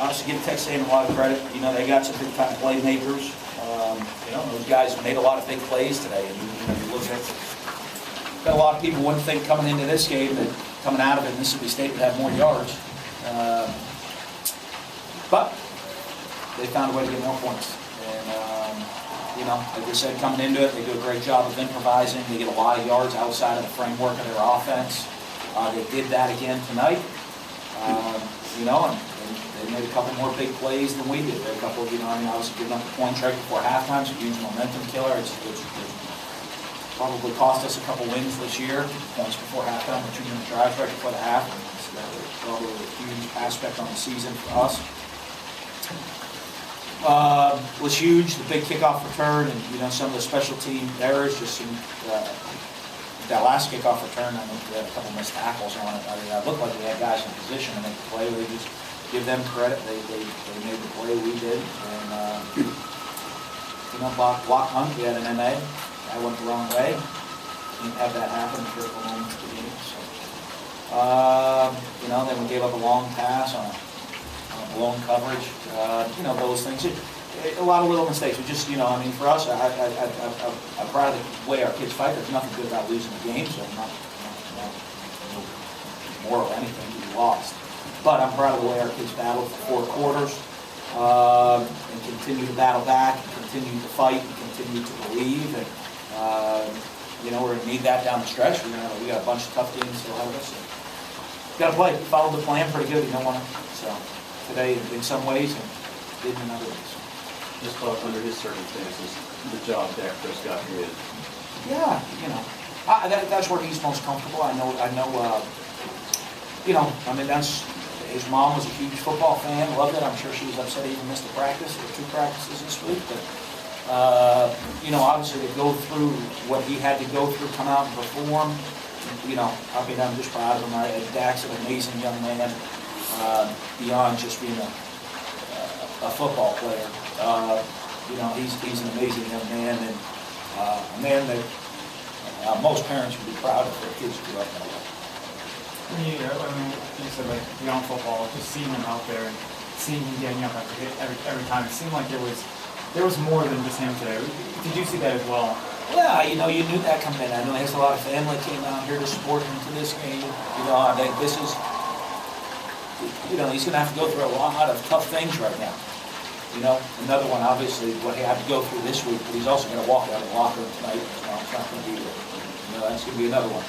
Honestly, give Texas A&M a lot of credit. You know, they got some big-time playmakers. You know, those guys made a lot of big plays today. And you look at, got a lot of people wouldn't think coming into this game that coming out of it, Mississippi State would have more yards. But they found a way to get more points. And, you know, like I said, coming into it, they do a great job of improvising. They get a lot of yards outside of the framework of their offense. They did that again tonight. You know, and they made a couple more big plays than we did. There were a couple of, you know, I mean, obviously giving up the points right before halftime. It's a huge momentum killer. It's probably cost us a couple wins this year. Points before halftime, or 2-minute drives right before the half. It's probably a huge aspect on the season for us. Was huge, the big kickoff return, and you know, some of the special team errors. Just some that last kickoff return, I think we had a couple missed tackles on it. I mean, it looked like we had guys in position to make the play. We just give them credit. They made the play we did, and you know, block hunt. We had an MA. I went the wrong way. Didn't have that happen in critical moments of the game. So, you know, then we gave up a long pass on a blown coverage. You know, those things. A lot of little mistakes. We just, you know, I mean, for us, I'm proud of the way our kids fight. There's nothing good about losing the game, so I'm not more of anything to be lost. But I'm proud of the way our kids battled for 4 quarters and continue to battle back, and continue to fight, and continue to believe. And you know, we're going to need that down the stretch. We got a bunch of tough games still ahead of us. Got to play. Follow the plan pretty good. You don't want to. So today, in some ways, and did in other ways. Just thought under his circumstances, the job Dak Prescott did. Yeah, you know, that's where he's most comfortable. I know. You know, I mean, his mom was a huge football fan, loved it. I'm sure she was upset he even missed a practice or 2 practices this week. But you know, obviously to go through what he had to go through, come out and perform. You know, I mean, I'm just proud of him. Dak's an amazing young man, beyond just being a football player. You know, he's an amazing young man, and a man that most parents would be proud of their kids to grow up that way. I mean, you said like beyond football, just seeing him out there and seeing him getting up after hit every time, it seemed like there was more than just him today. Did you see that as well? Yeah, you know, you knew that coming in. I know there's a lot of family came out here to support him to this game. You know, I think this is, you know, he's going to have to go through a lot of tough things right now. You know, another one, obviously, what he had to go through this week, but he's also going to walk out of the locker room tonight. You know, it's not going to be there. You know, that's going to be another one.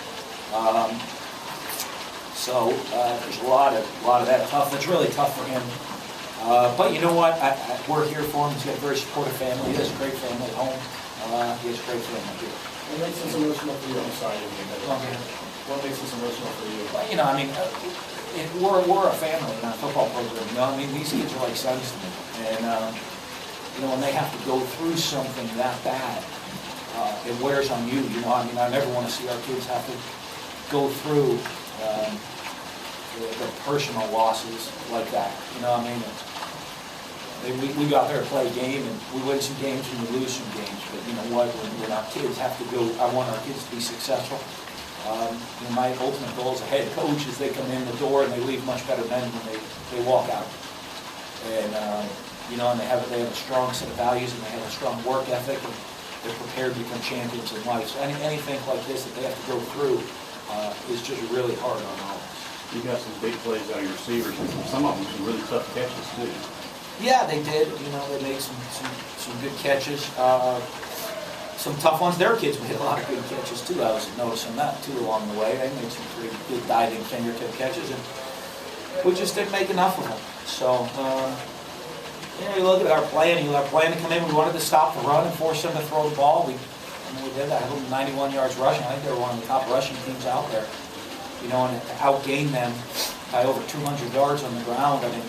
So there's a lot of that tough. That's really tough for him. But you know what? We're here for him. He's got a very supportive family. He has a great family at home. He has a great family here. What makes this emotional for you? I'm sorry. What makes this emotional for you? Well, you know, I mean, we're a family in our football program. You know, I mean, these kids are like sons to me. And, you know, when they have to go through something that bad, it wears on you. You know, I mean, I never want to see our kids have to go through the personal losses like that. You know what I mean? We go out there to play a game, and we win some games and we lose some games. But you know what? When our kids have to go, I want our kids to be successful. You know, my ultimate goal as a head coach is they come in the door and they leave much better men when they walk out. And you know, and they have a strong set of values, and they have a strong work ethic, and they're prepared to become champions in life. So anything like this that they have to go through is just really hard on all of us. You got some big plays out of your receivers, and some of them some really tough catches too. Yeah, they did. You know, they made some good catches. Some tough ones. Their kids made a lot of good catches too. I was noticing that too along the way. They made some pretty good diving fingertip catches, and we just didn't make enough of them. So, you know, you look at our plan. Our plan to come in. We wanted to stop the run and force them to throw the ball. We did that. I had 91 yards rushing. I think they were one of the top rushing teams out there. You know, and to outgain them by over 200 yards on the ground. I mean,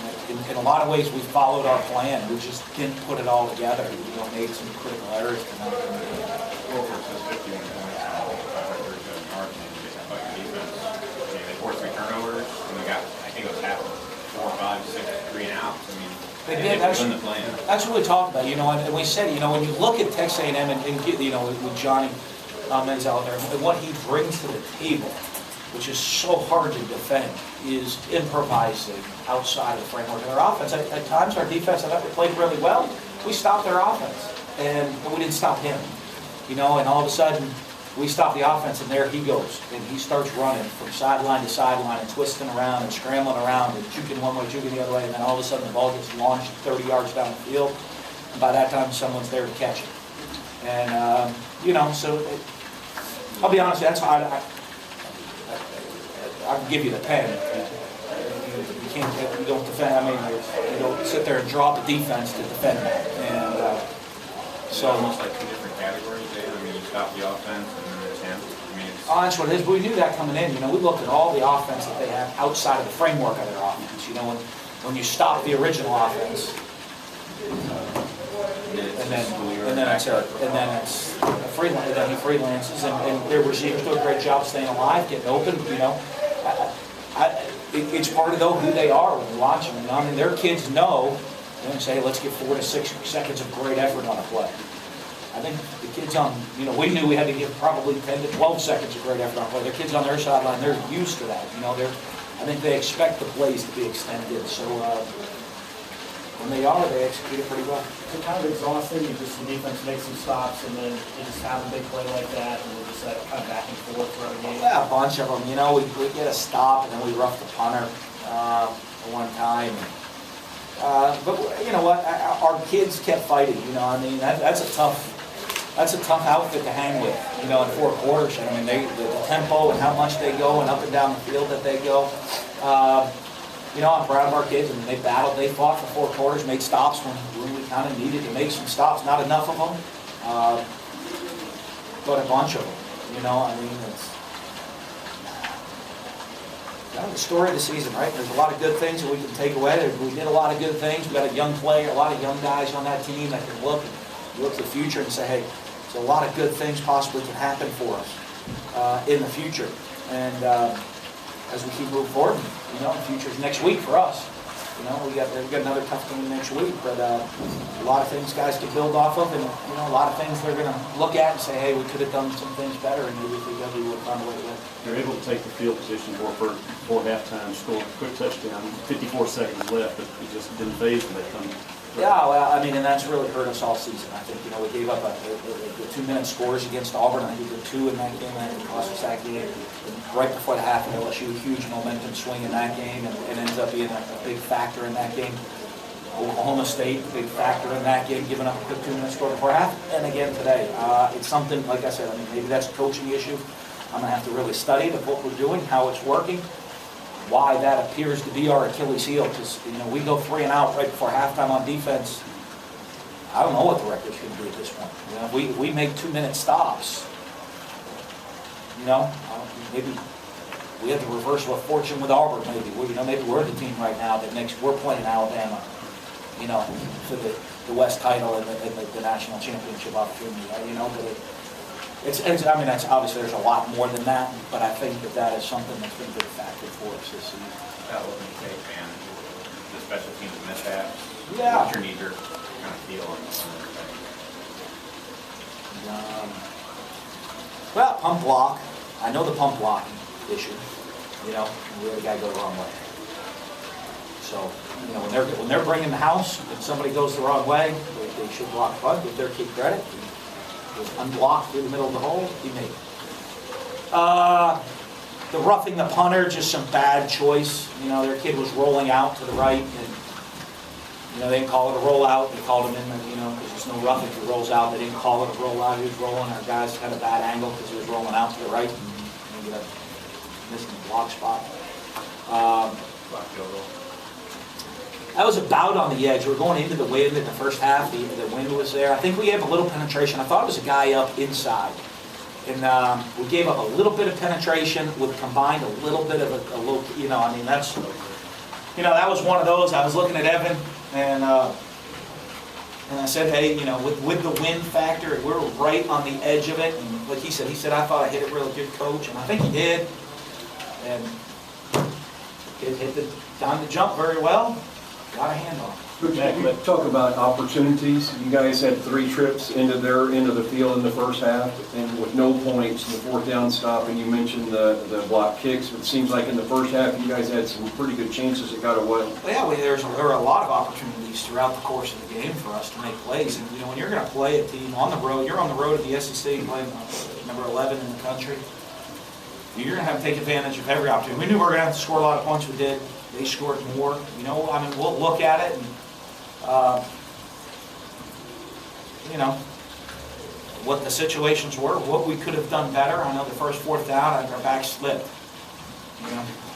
in a lot of ways, we followed our plan. We just didn't put it all together. We made some critical errors tonight. Wilford says 51 points, 530 yards, and they just have defense. They forced 3 turnovers, and we got, I think it was half 4, 5, 6, 3 and outs. I mean, they did. That's what we talked about. You know, and we said, you know, when you look at Texas A&M and you know, with Johnny Menz out there, and what he brings to the table. which is so hard to defend, is improvising outside of the framework of their offense. At times, our defense, I thought they played really well. We stopped their offense, and we didn't stop him. And all of a sudden, we stop the offense, and there he goes. And he starts running from sideline to sideline and twisting around and scrambling around and juking one way, juking the other way, and then all of a sudden the ball gets launched 30 yards down the field. And by that time, someone's there to catch it. And, so I'll be honest, that's how I can give you the pen. You don't defend, you don't sit there and draw the defense to defend that. And So almost like two different categories there. You stop the offense and then there's him. It's... that's what it is. We knew that coming in. We looked at all the offense that they have outside of the framework of their offense. When you stop the original offense, and then it's freelance. Then he freelances, and their receivers do a great job staying alive, getting open. It's part of who they are when you watch them. Their kids know. And say, let's get 4 to 6 seconds of great effort on a play. I think the kids we knew we had to give probably 10 to 12 seconds of great effort on a play. The kids on their sideline, they're used to that. I think they expect the plays to be extended. So when they execute it pretty well. It's kind of exhausting. The defense makes some stops, and then you just have a big play like that, and we're just kind of back and forth for the game. Yeah, a bunch of them. We get a stop, and then we rough the punter one time. But you know what? Our kids kept fighting. That's a tough outfit to hang with. In 4 quarters. The tempo and how much they go and up and down the field that they go. I'm proud of our kids. They battled. They fought for 4 quarters. Made stops when we kind of needed to make some stops. Not enough of them, but a bunch of them. It's. The story of the season, right? There's a lot of good things that we can take away. We did a lot of good things. We got a young player, a lot of young guys on that team that can look to the future and say, hey, there's a lot of good things possibly can happen for us in the future. And as we keep moving forward, the future's next week for us. We got another tough game next week, but a lot of things guys can build off of, and a lot of things they're going to look at and say, hey, we could have done some things better, and maybe if we did, we would have found a way to win. They're able to take the field position for halftime, score a quick touchdown, 54 seconds left, but it just didn't phase when they come. Yeah, well, and that's really hurt us all season. I think, we gave up the 2-minute scores against Auburn. I think we did 2 in that game, and it cost us that game. Right before the half of LSU, huge momentum swing in that game, and ends up being a big factor in that game. Oklahoma State, big factor in that game, giving up a quick 2-minute score before half, and again today. It's something, like I said, maybe that's a coaching issue. I'm going to have to really study what we're doing, how it's working, why that appears to be our Achilles heel, because we go 3 and out right before halftime on defense. I don't know what the record's going to be at this point. We make 2-minute stops. Maybe we had the reversal of fortune with Auburn. Maybe we're the team right now that we're playing Alabama. For the West title and the national championship opportunity. But that's obviously there's a lot more than that, but I think that is something that's been a big factor for us this season. That was going to take, man, the special teams mishaps. Yeah. What's your knee-jerk kind of feel on this? Well, pump block. I know the pump blocking issue. We had a guy go the wrong way. So, when they're bringing the house, if somebody goes the wrong way, they should block punt. Give their kid credit. He was unblocked through the middle of the hole. He made it. The roughing the punter, just some bad choice. Their kid was rolling out to the right, and they didn't call it a rollout. They called him in, because there's no roughing. If he rolls out, they didn't call it a rollout. He was rolling. Our guys had a bad angle because he was rolling out to the right. Maybe that missed the block spot. Block field goal. I was about on the edge. We were going into the wind in the first half. The wind was there. I think we gave a little penetration. I thought it was a guy up inside. And we gave up a little bit of penetration with combined a little bit of a little, that's, that was one of those. I was looking at Evan and I said, hey, with the wind factor, we're right on the edge of it. And like he said, I thought I hit it really good, coach. And I think he did. And it hit the jump very well. got a hand on it. But you talk about opportunities. You guys had 3 trips into the field in the first half, and with no points, the 4th down stop, and you mentioned the block kicks. But it seems like in the first half, you guys had some pretty good chances that got away. Well, yeah, there were a lot of opportunities throughout the course of the game for us to make plays. And, when you're going to play a team on the road, you're on the road at the SEC playing number 11 in the country, you're going to have to take advantage of every opportunity. We knew we were going to have to score a lot of points. We did. They scored more. We'll look at it and, what the situations were, what we could have done better. I know the first 4th down, our back slipped.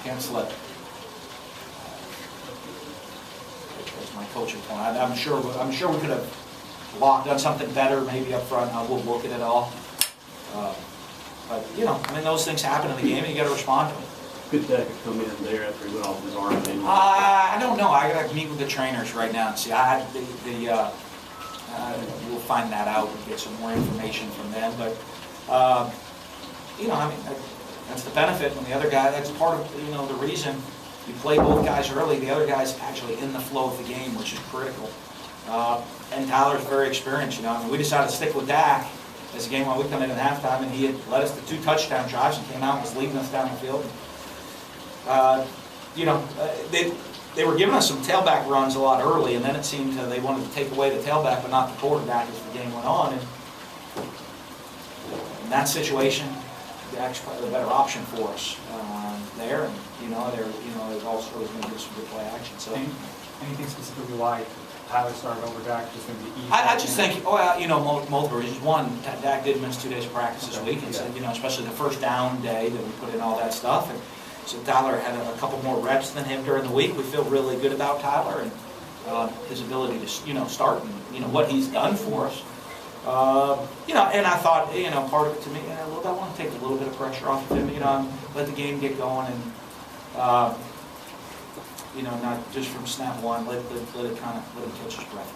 Can't slip. That's my coaching point. I'm sure we could have done something better, maybe up front. We'll look at it all. But those things happen in the game, and you got to respond to them. Could Dak have come in there after he went off his arm? I don't know. I got to meet with the trainers right now and see. We'll find that out and get some more information from them. But that's the benefit when the other guy. That's part of the reason you play both guys early. The other guy's actually in the flow of the game, which is critical. And Tyler's very experienced. We decided to stick with Dak as a game while we come in at halftime, and he had led us to 2 touchdown drives and came out and was leading us down the field. They were giving us some tailback runs a lot early, and then it seemed they wanted to take away the tailback but not the quarterback as the game went on. And in that situation, Dak's probably the better option for us there. And they've also going to give some good play action. So Anything specifically why Tyler started over Dak? Just going to be easy? I just think, multiple reasons. One, Dak did miss 2 days of practice this week, and so, especially the first down day that we put in all that stuff. And so Tyler had a couple more reps than him during the week. We feel really good about Tyler and his ability to, start and, what he's done for us. And I thought, part of it to me, I want to take a little bit of pressure off of him, let the game get going and, not just from snap one, let him catch his breath.